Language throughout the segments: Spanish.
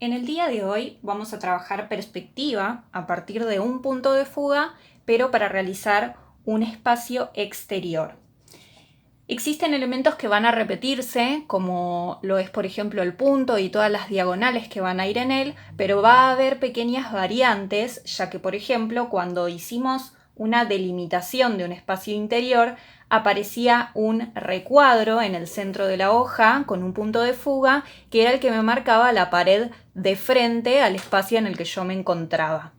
En el día de hoy vamos a trabajar perspectiva a partir de un punto de fuga, pero para realizar un espacio exterior. Existen elementos que van a repetirse, como lo es por ejemplo el punto y todas las diagonales que van a ir en él, pero va a haber pequeñas variantes, ya que por ejemplo cuando hicimos una delimitación de un espacio interior, aparecía un recuadro en el centro de la hoja con un punto de fuga, que era el que me marcaba la pared de frente al espacio en el que yo me encontraba.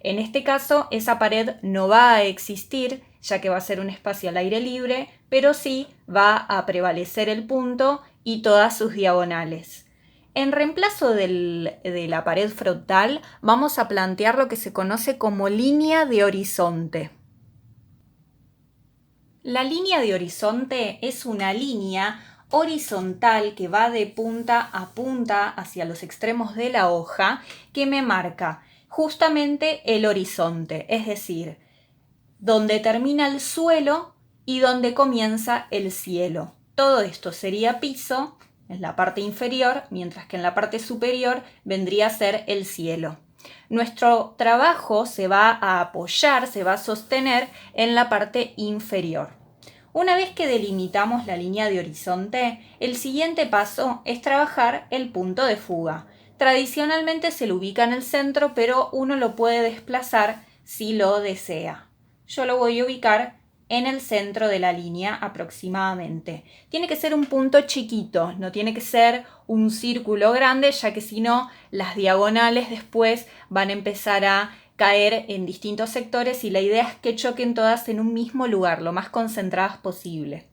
En este caso, esa pared no va a existir, ya que va a ser un espacio al aire libre, pero sí va a prevalecer el punto y todas sus diagonales. En reemplazo de la pared frontal, vamos a plantear lo que se conoce como línea de horizonte. La línea de horizonte es una línea horizontal que va de punta a punta hacia los extremos de la hoja, que me marca justamente el horizonte, es decir, donde termina el suelo y donde comienza el cielo. Todo esto sería piso en la parte inferior, mientras que en la parte superior vendría a ser el cielo. Nuestro trabajo se va a apoyar, se va a sostener en la parte inferior. Una vez que delimitamos la línea de horizonte, el siguiente paso es trabajar el punto de fuga. Tradicionalmente se lo ubica en el centro, pero uno lo puede desplazar si lo desea. Yo lo voy a ubicar en el centro de la línea aproximadamente. Tiene que ser un punto chiquito, no tiene que ser un círculo grande, ya que si no, las diagonales después van a empezar a caer en distintos sectores y la idea es que choquen todas en un mismo lugar, lo más concentradas posible.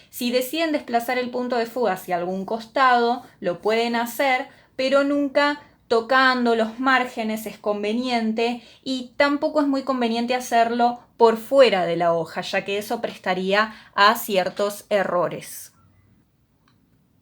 Si deciden desplazar el punto de fuga hacia algún costado, lo pueden hacer, pero nunca tocando los márgenes es conveniente, y tampoco es muy conveniente hacerlo por fuera de la hoja, ya que eso prestaría a ciertos errores.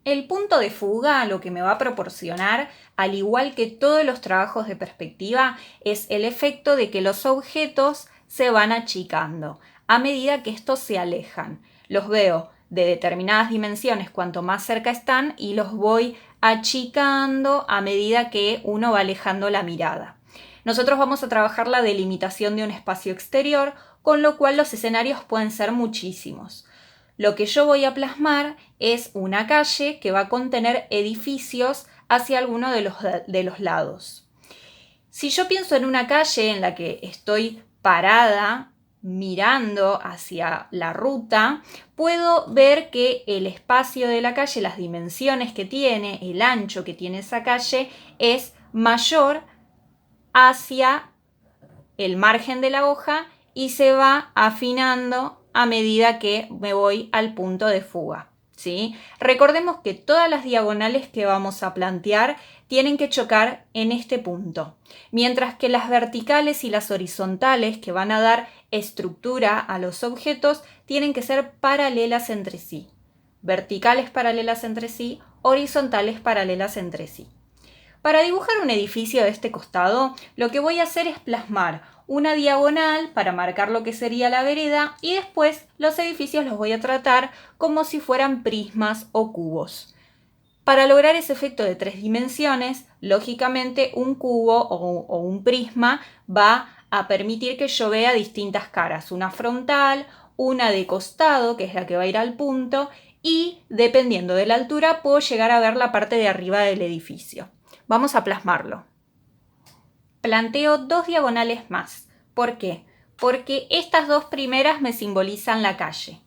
El punto de fuga lo que me va a proporcionar, al igual que todos los trabajos de perspectiva, es el efecto de que los objetos se van achicando a medida que estos se alejan. Los veo de determinadas dimensiones cuanto más cerca están y los voy achicando a medida que uno va alejando la mirada. Nosotros vamos a trabajar la delimitación de un espacio exterior, con lo cual los escenarios pueden ser muchísimos. Lo que yo voy a plasmar es una calle que va a contener edificios hacia alguno de los lados. Si yo pienso en una calle en la que estoy parada mirando hacia la ruta, puedo ver que el espacio de la calle, las dimensiones que tiene, el ancho que tiene esa calle, es mayor hacia el margen de la hoja y se va afinando a medida que me voy al punto de fuga, ¿sí? Recordemos que todas las diagonales que vamos a plantear tienen que chocar en este punto, mientras que las verticales y las horizontales que van a dar estructura a los objetos tienen que ser paralelas entre sí. Verticales paralelas entre sí, horizontales paralelas entre sí. Para dibujar un edificio de este costado, lo que voy a hacer es plasmar una diagonal para marcar lo que sería la vereda, y después los edificios los voy a tratar como si fueran prismas o cubos. Para lograr ese efecto de 3 dimensiones, lógicamente un cubo o un prisma va a permitir que yo vea distintas caras, una frontal, una de costado, que es la que va a ir al punto, y dependiendo de la altura puedo llegar a ver la parte de arriba del edificio. Vamos a plasmarlo. Planteo 2 diagonales más. ¿Por qué? Porque estas 2 primeras me simbolizan la calle.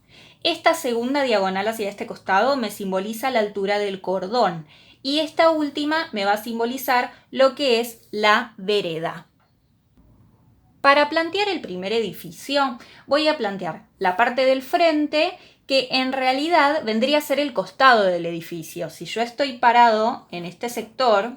Esta segunda diagonal hacia este costado me simboliza la altura del cordón, y esta última me va a simbolizar lo que es la vereda. Para plantear el primer edificio, voy a plantear la parte del frente, que en realidad vendría a ser el costado del edificio. Si yo estoy parado en este sector,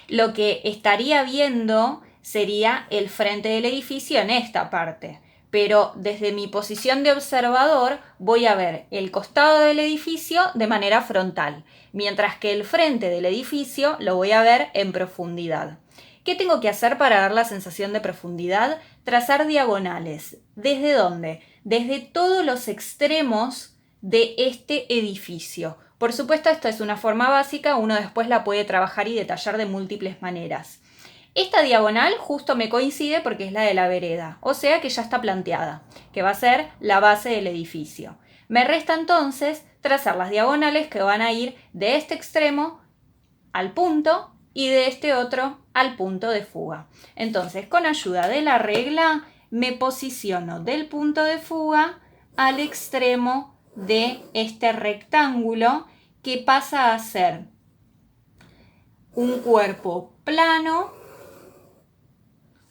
lo que estaría viendo sería el frente del edificio en esta parte, pero desde mi posición de observador voy a ver el costado del edificio de manera frontal, mientras que el frente del edificio lo voy a ver en profundidad. ¿Qué tengo que hacer para dar la sensación de profundidad? Trazar diagonales. ¿Desde dónde? Desde todos los extremos de este edificio. Por supuesto, esto es una forma básica, uno después la puede trabajar y detallar de múltiples maneras. Esta diagonal justo me coincide porque es la de la vereda, o sea que ya está planteada, que va a ser la base del edificio. Me resta entonces trazar las diagonales que van a ir de este extremo al punto y de este otro al punto de fuga. Entonces, con ayuda de la regla, me posiciono del punto de fuga al extremo de este rectángulo que pasa a ser un cuerpo plano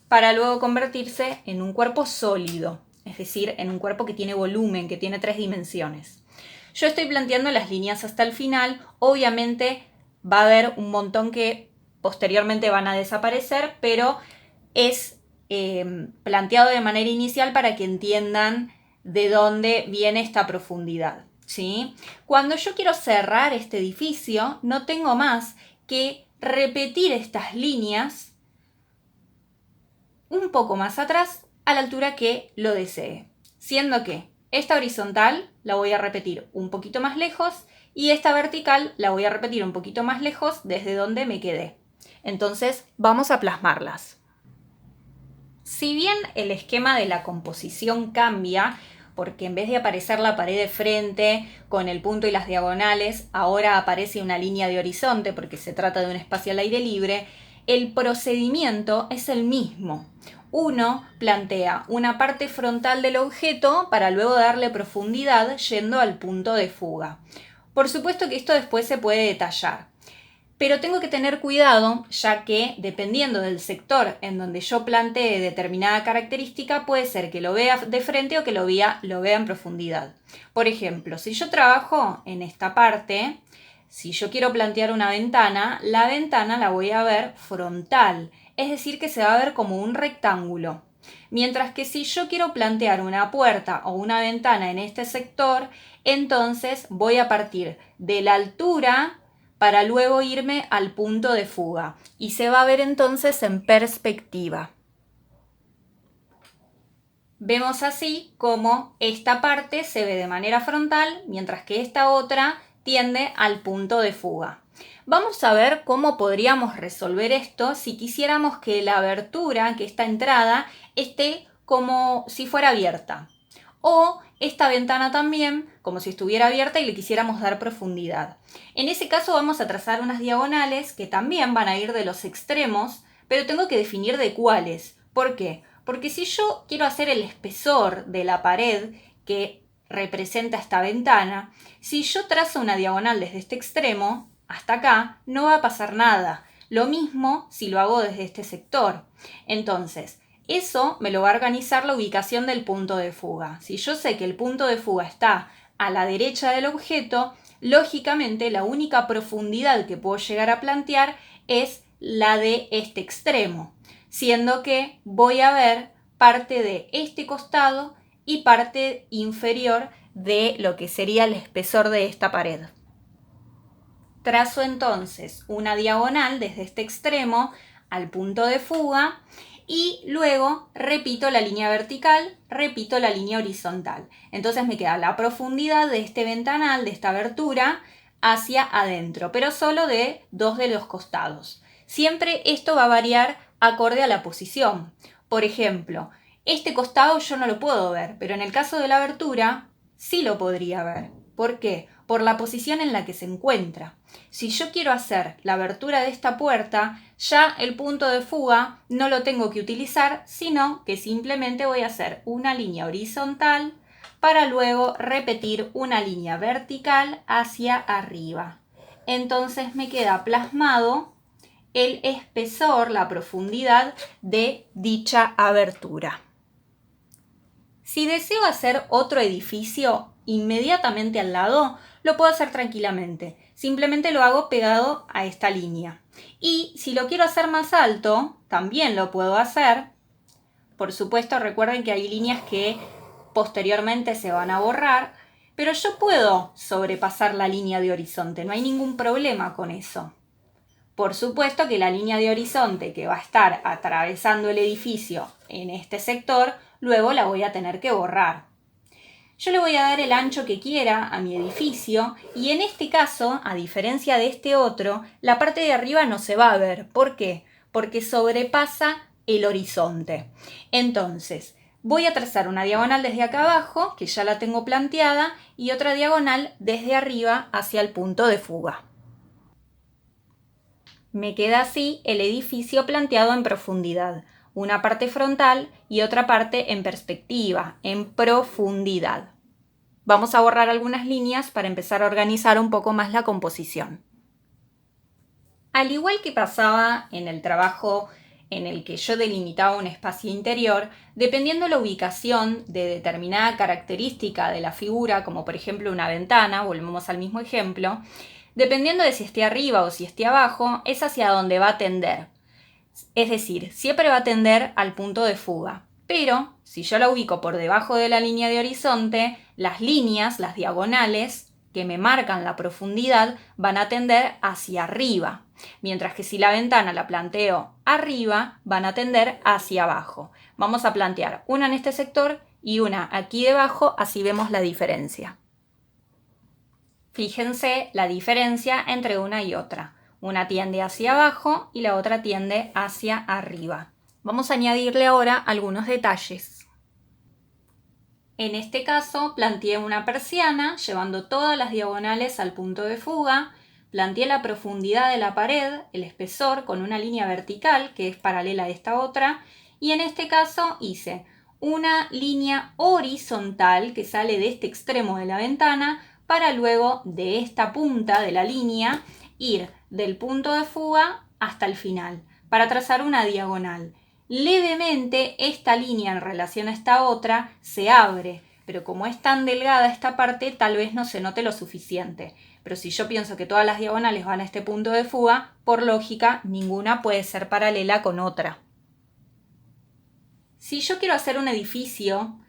para luego convertirse en un cuerpo sólido, es decir, en un cuerpo que tiene volumen, que tiene 3 dimensiones. Yo estoy planteando las líneas hasta el final, obviamente va a haber un montón que posteriormente van a desaparecer, pero es planteado de manera inicial para que entiendan de dónde viene esta profundidad, ¿sí? Cuando yo quiero cerrar este edificio, no tengo más que repetir estas líneas un poco más atrás a la altura que lo desee, siendo que esta horizontal la voy a repetir un poquito más lejos y esta vertical la voy a repetir un poquito más lejos desde donde me quedé. Entonces vamos a plasmarlas. Si bien el esquema de la composición cambia, porque en vez de aparecer la pared de frente con el punto y las diagonales, ahora aparece una línea de horizonte porque se trata de un espacio al aire libre, el procedimiento es el mismo. Uno plantea una parte frontal del objeto para luego darle profundidad yendo al punto de fuga. Por supuesto que esto después se puede detallar, pero tengo que tener cuidado, ya que dependiendo del sector en donde yo plantee determinada característica, puede ser que lo vea de frente o que lo vea en profundidad. Por ejemplo, si yo trabajo en esta parte, si yo quiero plantear una ventana, la ventana la voy a ver frontal, es decir, que se va a ver como un rectángulo. Mientras que si yo quiero plantear una puerta o una ventana en este sector, entonces voy a partir de la altura para luego irme al punto de fuga y se va a ver entonces en perspectiva. Vemos así como esta parte se ve de manera frontal, mientras que esta otra tiende al punto de fuga. Vamos a ver cómo podríamos resolver esto si quisiéramos que la abertura, que esta entrada, esté como si fuera abierta. O esta ventana también, como si estuviera abierta y le quisiéramos dar profundidad. En ese caso vamos a trazar unas diagonales que también van a ir de los extremos, pero tengo que definir de cuáles. ¿Por qué? Porque si yo quiero hacer el espesor de la pared que representa esta ventana, si yo trazo una diagonal desde este extremo hasta acá, no va a pasar nada. Lo mismo si lo hago desde este sector. Entonces, eso me lo va a organizar la ubicación del punto de fuga. Si yo sé que el punto de fuga está a la derecha del objeto, lógicamente la única profundidad que puedo llegar a plantear es la de este extremo, siendo que voy a ver parte de este costado y parte inferior de lo que sería el espesor de esta pared. Trazo entonces una diagonal desde este extremo al punto de fuga y luego repito la línea vertical, repito la línea horizontal. Entonces me queda la profundidad de este ventanal, de esta abertura, hacia adentro, pero solo de 2 de los costados. Siempre esto va a variar acorde a la posición. Por ejemplo, este costado yo no lo puedo ver, pero en el caso de la abertura sí lo podría ver. ¿Por qué? Por la posición en la que se encuentra. Si yo quiero hacer la abertura de esta puerta, ya el punto de fuga no lo tengo que utilizar, sino que simplemente voy a hacer una línea horizontal para luego repetir una línea vertical hacia arriba. Entonces me queda plasmado el espesor, la profundidad de dicha abertura. Si deseo hacer otro edificio inmediatamente al lado, lo puedo hacer tranquilamente. Simplemente lo hago pegado a esta línea. Y si lo quiero hacer más alto, también lo puedo hacer. Por supuesto, recuerden que hay líneas que posteriormente se van a borrar, pero yo puedo sobrepasar la línea de horizonte, no hay ningún problema con eso. Por supuesto que la línea de horizonte que va a estar atravesando el edificio en este sector, luego la voy a tener que borrar. Yo le voy a dar el ancho que quiera a mi edificio y en este caso, a diferencia de este otro, la parte de arriba no se va a ver. ¿Por qué? Porque sobrepasa el horizonte. Entonces, voy a trazar una diagonal desde acá abajo, que ya la tengo planteada, y otra diagonal desde arriba hacia el punto de fuga. Me queda así el edificio planteado en profundidad. Una parte frontal y otra parte en perspectiva, en profundidad. Vamos a borrar algunas líneas para empezar a organizar un poco más la composición. Al igual que pasaba en el trabajo en el que yo delimitaba un espacio interior, dependiendo la ubicación de determinada característica de la figura, como por ejemplo una ventana, volvemos al mismo ejemplo, dependiendo de si esté arriba o si esté abajo, es hacia donde va a tender. Es decir, siempre va a tender al punto de fuga. Pero si yo la ubico por debajo de la línea de horizonte, las líneas, las diagonales que me marcan la profundidad van a tender hacia arriba, mientras que si la ventana la planteo arriba, van a tender hacia abajo. Vamos a plantear una en este sector y una aquí debajo, así vemos la diferencia. Fíjense la diferencia entre una y otra. Una tiende hacia abajo y la otra tiende hacia arriba. Vamos a añadirle ahora algunos detalles. En este caso planteé una persiana llevando todas las diagonales al punto de fuga, planteé la profundidad de la pared, el espesor con una línea vertical que es paralela a esta otra y en este caso hice una línea horizontal que sale de este extremo de la ventana para luego de esta punta de la línea ir del punto de fuga hasta el final para trazar una diagonal. Levemente esta línea en relación a esta otra se abre, pero como es tan delgada esta parte tal vez no se note lo suficiente. Pero si yo pienso que todas las diagonales van a este punto de fuga, por lógica ninguna puede ser paralela con otra. Si yo quiero hacer un edificio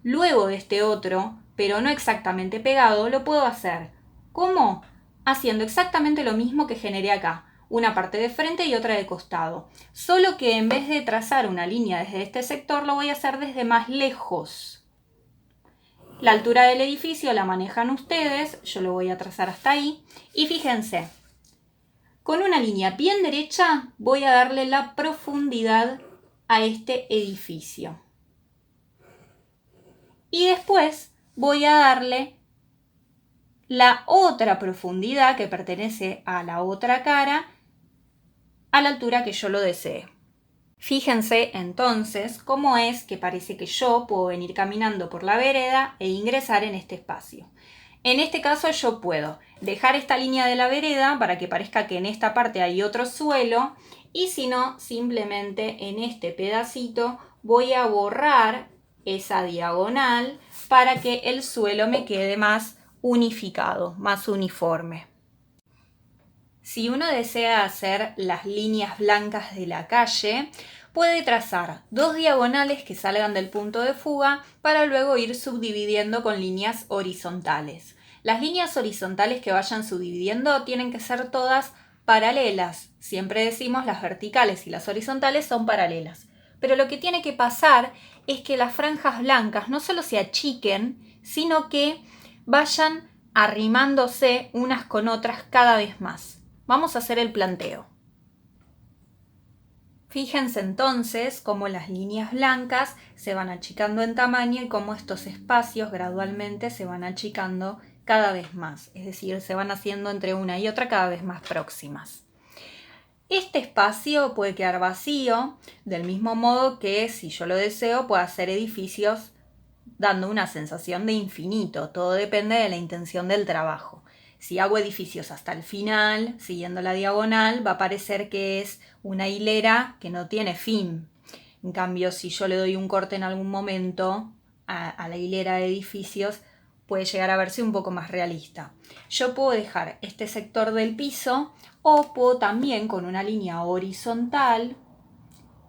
luego de este otro, pero no exactamente pegado, lo puedo hacer. ¿Cómo? Haciendo exactamente lo mismo que generé acá. Una parte de frente y otra de costado. Solo que en vez de trazar una línea desde este sector, lo voy a hacer desde más lejos. La altura del edificio la manejan ustedes, yo lo voy a trazar hasta ahí. Y fíjense, con una línea bien derecha voy a darle la profundidad a este edificio. Y después voy a darle la otra profundidad que pertenece a la otra cara a la altura que yo lo desee. Fíjense entonces cómo es que parece que yo puedo venir caminando por la vereda e ingresar en este espacio. En este caso yo puedo dejar esta línea de la vereda para que parezca que en esta parte hay otro suelo y si no, simplemente en este pedacito voy a borrar esa diagonal para que el suelo me quede más unificado, más uniforme. Si uno desea hacer las líneas blancas de la calle, puede trazar dos diagonales que salgan del punto de fuga para luego ir subdividiendo con líneas horizontales. Las líneas horizontales que vayan subdividiendo tienen que ser todas paralelas. Siempre decimos las verticales y las horizontales son paralelas. Pero lo que tiene que pasar es que las franjas blancas no solo se achiquen, sino que vayan arrimándose unas con otras cada vez más. Vamos a hacer el planteo. Fíjense entonces cómo las líneas blancas se van achicando en tamaño y cómo estos espacios gradualmente se van achicando cada vez más. Es decir, se van haciendo entre una y otra cada vez más próximas. Este espacio puede quedar vacío, del mismo modo que si yo lo deseo puedo hacer edificios dando una sensación de infinito. Todo depende de la intención del trabajo. Si hago edificios hasta el final, siguiendo la diagonal, va a parecer que es una hilera que no tiene fin. En cambio, si yo le doy un corte en algún momento a la hilera de edificios, puede llegar a verse un poco más realista. Yo puedo dejar este sector del piso o puedo también con una línea horizontal,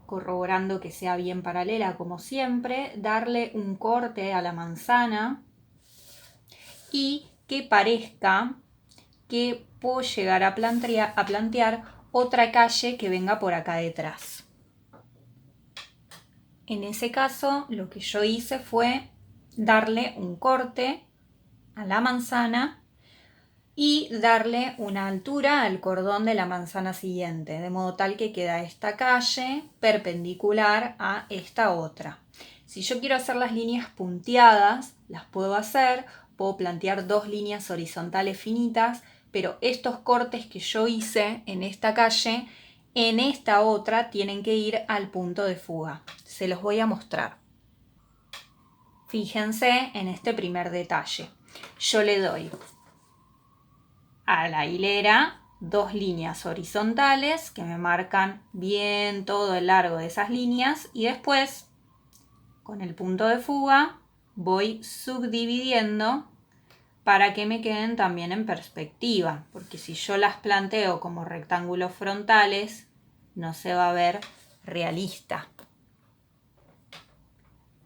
corroborando que sea bien paralela como siempre, darle un corte a la manzana y que parezca que puedo llegar a plantear otra calle que venga por acá detrás. En ese caso, lo que yo hice fue darle un corte a la manzana y darle una altura al cordón de la manzana siguiente, de modo tal que queda esta calle perpendicular a esta otra. Si yo quiero hacer las líneas punteadas, las puedo hacer, puedo plantear 2 líneas horizontales finitas, pero estos cortes que yo hice en esta calle, en esta otra tienen que ir al punto de fuga. Se los voy a mostrar. Fíjense en este primer detalle. Yo le doy a la hilera 2 líneas horizontales que me marcan bien todo el largo de esas líneas y después con el punto de fuga voy subdividiendo para que me queden también en perspectiva, porque si yo las planteo como rectángulos frontales no se va a ver realista.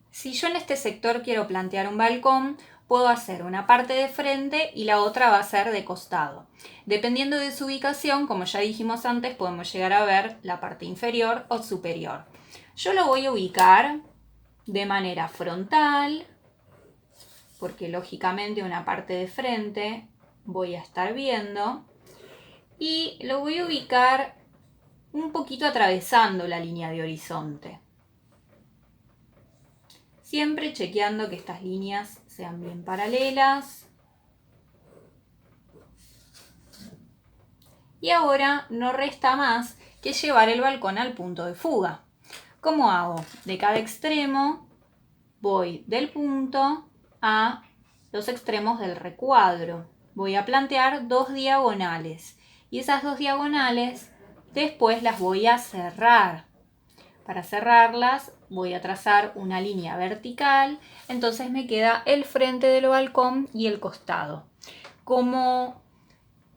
Si yo en este sector quiero plantear un balcón, puedo hacer una parte de frente y la otra va a ser de costado. Dependiendo de su ubicación, como ya dijimos antes, podemos llegar a ver la parte inferior o superior. Yo lo voy a ubicar de manera frontal, porque lógicamente una parte de frente voy a estar viendo, y lo voy a ubicar un poquito atravesando la línea de horizonte. Siempre chequeando que estas líneas sean bien paralelas. Y ahora no resta más que llevar el balcón al punto de fuga. ¿Cómo hago? De cada extremo voy del punto a los extremos del recuadro. Voy a plantear 2 diagonales. Y esas 2 diagonales después las voy a cerrar. Para cerrarlas voy a trazar una línea vertical, entonces me queda el frente del balcón y el costado. Como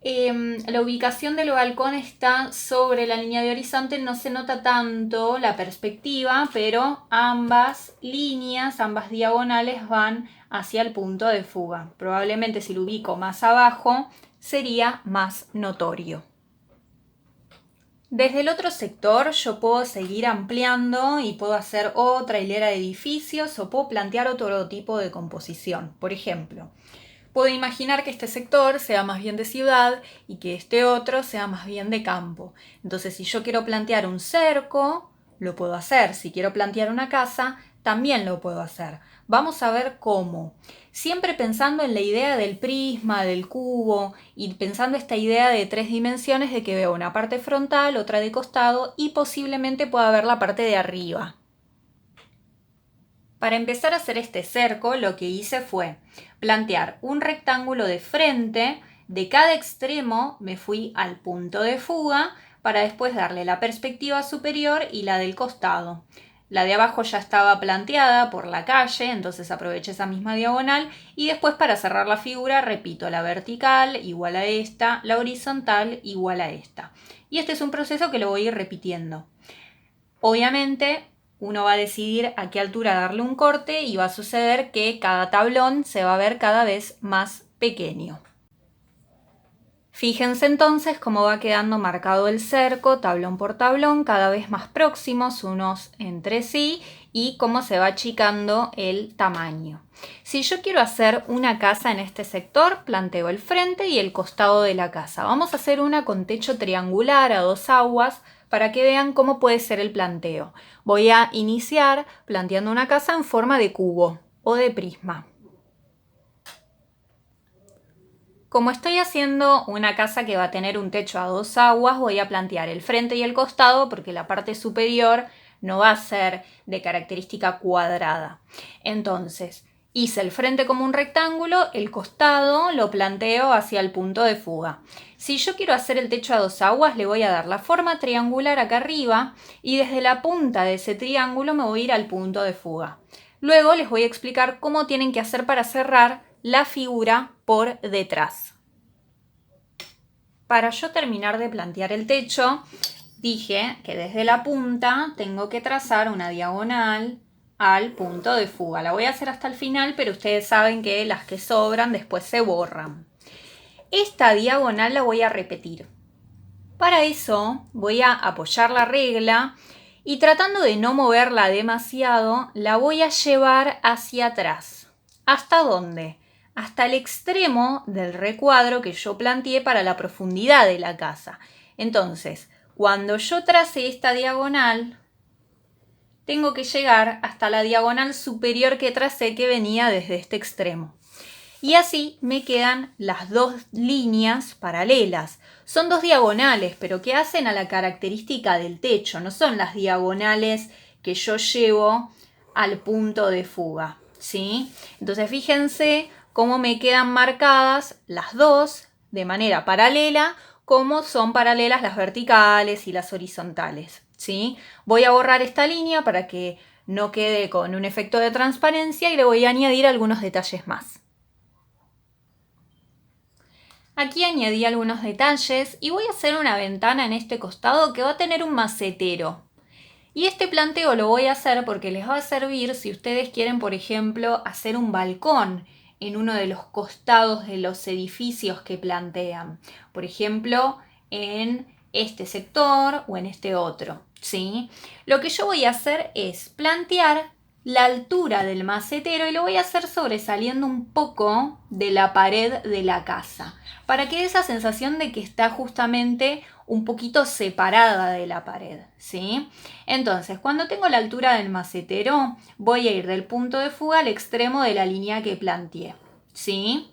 la ubicación del balcón está sobre la línea de horizonte, no se nota tanto la perspectiva, pero ambas líneas, ambas diagonales van hacia el punto de fuga. Probablemente si lo ubico más abajo sería más notorio. Desde el otro sector yo puedo seguir ampliando y puedo hacer otra hilera de edificios o puedo plantear otro tipo de composición. Por ejemplo, puedo imaginar que este sector sea más bien de ciudad y que este otro sea más bien de campo. Entonces, si yo quiero plantear un cerco, lo puedo hacer. Si quiero plantear una casa, también lo puedo hacer. Vamos a ver cómo. Siempre pensando en la idea del prisma, del cubo, y pensando esta idea de 3 dimensiones de que veo una parte frontal, otra de costado y posiblemente pueda ver la parte de arriba. Para empezar a hacer este cerco, lo que hice fue plantear un rectángulo de frente, de cada extremo me fui al punto de fuga para después darle la perspectiva superior y la del costado. La de abajo ya estaba planteada por la calle, entonces aproveché esa misma diagonal y después para cerrar la figura repito la vertical igual a esta, la horizontal igual a esta. Y este es un proceso que lo voy a ir repitiendo. Obviamente uno va a decidir a qué altura darle un corte y va a suceder que cada tablón se va a ver cada vez más pequeño. Fíjense entonces cómo va quedando marcado el cerco, tablón por tablón, cada vez más próximos unos entre sí y cómo se va achicando el tamaño. Si yo quiero hacer una casa en este sector, planteo el frente y el costado de la casa. Vamos a hacer una con techo triangular a 2 aguas para que vean cómo puede ser el planteo. Voy a iniciar planteando una casa en forma de cubo o de prisma. Como estoy haciendo una casa que va a tener un techo a 2 aguas, voy a plantear el frente y el costado porque la parte superior no va a ser de característica cuadrada. Entonces, hice el frente como un rectángulo, el costado lo planteo hacia el punto de fuga. Si yo quiero hacer el techo a 2 aguas, le voy a dar la forma triangular acá arriba y desde la punta de ese triángulo me voy a ir al punto de fuga. Luego les voy a explicar cómo tienen que hacer para cerrar la figura por detrás. Para yo terminar de plantear el techo, dije que desde la punta tengo que trazar una diagonal al punto de fuga. La voy a hacer hasta el final, pero ustedes saben que las que sobran después se borran. Esta diagonal la voy a repetir. Para eso voy a apoyar la regla y tratando de no moverla demasiado, la voy a llevar hacia atrás. ¿Hasta dónde? Hasta el extremo del recuadro que yo planteé para la profundidad de la casa. Entonces, cuando yo trace esta diagonal, tengo que llegar hasta la diagonal superior que tracé, que venía desde este extremo. Y así me quedan las dos líneas paralelas. Son dos diagonales, pero que hacen a la característica del techo. No son las diagonales que yo llevo al punto de fuga, ¿sí? Entonces fíjense cómo me quedan marcadas las dos de manera paralela, como son paralelas las verticales y las horizontales, ¿sí? Voy a borrar esta línea para que no quede con un efecto de transparencia y le voy a añadir algunos detalles más. Aquí añadí algunos detalles y voy a hacer una ventana en este costado que va a tener un macetero. Y este planteo lo voy a hacer porque les va a servir si ustedes quieren, por ejemplo, hacer un balcón en uno de los costados de los edificios que plantean. Por ejemplo, en este sector o en este otro, ¿sí? Lo que yo voy a hacer es plantear la altura del macetero y lo voy a hacer sobresaliendo un poco de la pared de la casa, para que dé esa sensación de que está justamente un poquito separada de la pared, ¿sí? Entonces, cuando tengo la altura del macetero, voy a ir del punto de fuga al extremo de la línea que planteé, ¿sí?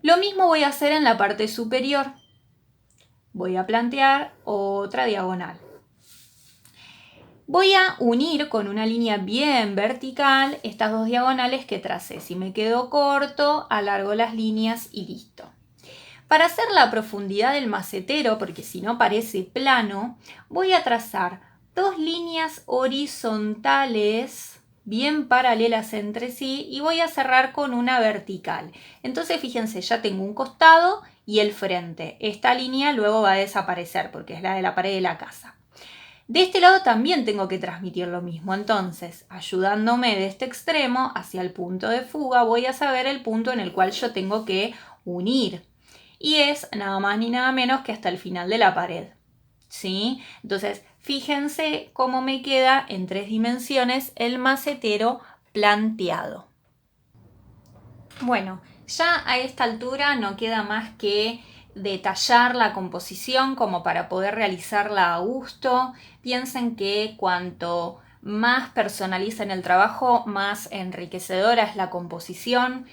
Lo mismo voy a hacer en la parte superior. Voy a plantear otra diagonal. Voy a unir con una línea bien vertical estas dos diagonales que tracé. Si me quedo corto, alargo las líneas y listo. Para hacer la profundidad del macetero, porque si no parece plano, voy a trazar dos líneas horizontales bien paralelas entre sí y voy a cerrar con una vertical. Entonces fíjense, ya tengo un costado y el frente. Esta línea luego va a desaparecer porque es la de la pared de la casa. De este lado también tengo que transmitir lo mismo, entonces ayudándome de este extremo hacia el punto de fuga voy a saber el punto en el cual yo tengo que unir. Y es nada más ni nada menos que hasta el final de la pared, ¿sí? Entonces fíjense cómo me queda en 3 dimensiones el macetero planteado. Bueno, ya a esta altura no queda más que detallar la composición como para poder realizarla a gusto. Piensen que cuanto más personalicen el trabajo, más enriquecedora es la composición.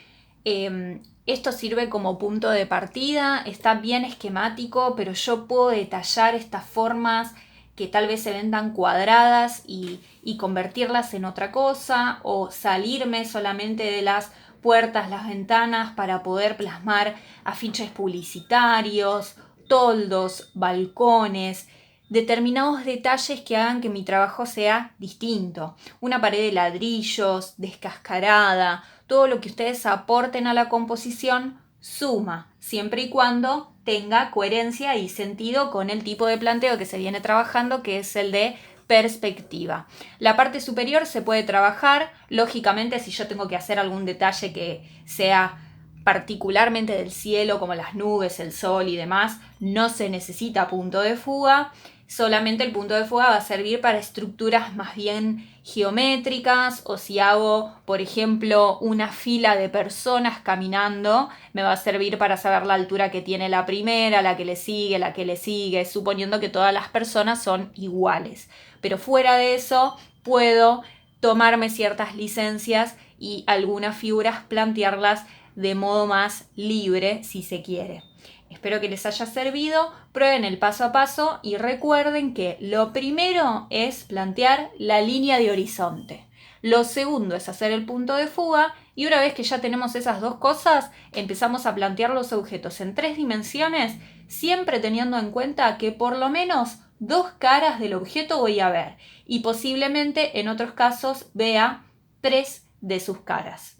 Esto sirve como punto de partida, está bien esquemático, pero yo puedo detallar estas formas que tal vez se ven tan cuadradas y convertirlas en otra cosa, o salirme solamente de las puertas, las ventanas para poder plasmar afiches publicitarios, toldos, balcones, determinados detalles que hagan que mi trabajo sea distinto. Una pared de ladrillos, descascarada, todo lo que ustedes aporten a la composición suma, siempre y cuando tenga coherencia y sentido con el tipo de planteo que se viene trabajando, que es el de perspectiva. La parte superior se puede trabajar, lógicamente si yo tengo que hacer algún detalle que sea particularmente del cielo, como las nubes, el sol y demás, no se necesita punto de fuga. Solamente el punto de fuga va a servir para estructuras más bien geométricas, o si hago, por ejemplo, una fila de personas caminando, me va a servir para saber la altura que tiene la primera, la que le sigue, suponiendo que todas las personas son iguales. Pero fuera de eso, puedo tomarme ciertas licencias y algunas figuras plantearlas de modo más libre, si se quiere. Espero que les haya servido, prueben el paso a paso y recuerden que lo primero es plantear la línea de horizonte. Lo segundo es hacer el punto de fuga y una vez que ya tenemos esas dos cosas, empezamos a plantear los objetos en 3 dimensiones, siempre teniendo en cuenta que por lo menos 2 caras del objeto voy a ver y posiblemente en otros casos vea 3 de sus caras.